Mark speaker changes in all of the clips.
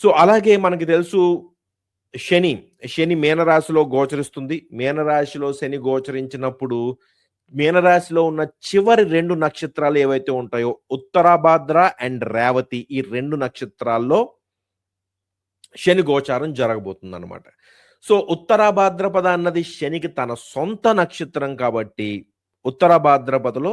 Speaker 1: So, అలాగే మనకి తెలుసు శని, శని మీనరాశిలో గోచరిస్తుంది. మీనరాశిలో శని గోచరించినప్పుడు, మీనరాశిలో ఉన్న చివరి 2 నక్షత్రాలు ఏవైతే ఉంటాయో, ఉత్తరాభాద్ర అండ్ రేవతి ఈ 2 నక్షత్రాల్లో శని గోచారం జరగబోతుందనమాట. సో, ఉత్తరాభాద్రపద అన్నది శనికి తన సొంత నక్షత్రం కాబట్టి, ఉత్తరాభాద్రపదలో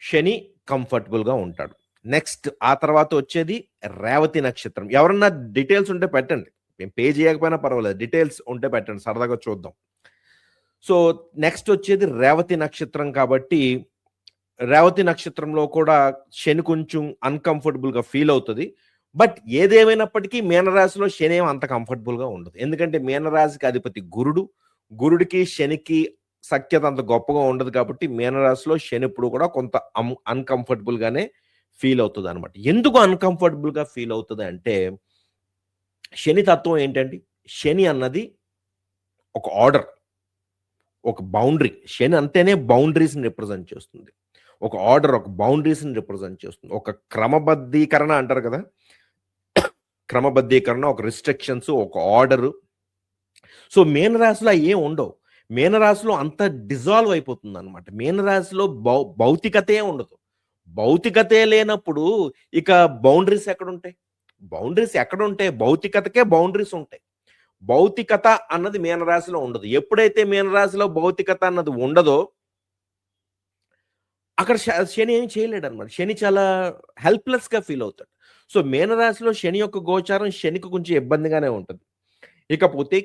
Speaker 1: శని కంఫర్టబుల్‌గా ఉంటాడు. నెక్స్ట్ ఆ తర్వాత వచ్చేది రేవతి నక్షత్రం. ఎవరన్నా డీటెయిల్స్ ఉంటే పెట్టండి. మేము పే చేయకపోయినా పర్వాలేదు. డీటెయిల్స్ ఉంటే పెట్టండి. సరదాగా చూద్దాం. సో, నెక్స్ట్ వచ్చేది రేవతి నక్షత్రం కాబట్టి, రేవతి నక్షత్రంలో కూడా శని కొంచెం అన్‌కంఫర్టబుల్‌గా ఫీల్ అవుతది. బట్ ఏదేమైనప్పటికీ మీనరాశిలో శని ఏమి అంత కంఫర్టబుల్‌గా ఉండదు. ఎందుకంటే మీనరాశికి అధిపతి గురుడు. గురుడికి, శనికి సఖ్యత అంత గొప్పగా ఉండదు కాబట్టి మీనరాశిలో శని ఎప్పుడు కూడా కొంత అన్‌కంఫర్టబుల్‌గానే ఫీల్ అవుతదనమాట. ఎందుకు అన్‌కంఫర్టబుల్‌గా ఫీల్ అవుతది అంటే, శని తత్వం ఏంటండి? శని అన్నది ఒక ఆర్డర్. ఒక బౌండరీ. శని అంటేనే బౌండరీస్‌ని రిప్రజెంట్ చేస్తుంది. ఒక ఆర్డర్, ఒక బౌండరీస్‌ని రిప్రజెంట్ చేస్తుంది. ఒక క్రమబద్ధీకరణ అంటారు కదా! క్రమబద్ధీకరణ, ఒక రిస్ట్రిక్షన్స్, ఒక ఆర్డరు. సో, మీనరాశిలో అయ్యేం ఉండవు. మీనరాశిలో అంతా డిజాల్వ్ అయిపోతుందనమాట. మీనరాశిలో భౌతికతే ఉండదు. భౌతికతే లేనప్పుడు ఇక బౌండరీస్ ఎక్కడుంటాయి? బౌండరీస్ ఎక్కడుంటాయి? భౌతికతకే బౌండరీస్ ఉంటాయి. భౌతికత అన్నది మీనరాశిలో ఉండదు. ఎప్పుడైతే మీనరాశిలో భౌతికత అన్నది ఉండదో, అక్కడ శని ఏమి చేయలేడనమాట. శని చాలా హెల్ప్‌లెస్‌గా ఫీల్ అవుతాడు. సో, మీనరాశిలో శని యొక్క గోచారం శనికి కొంచెం ఇబ్బందిగానే ఉంటది. ఇకపోతే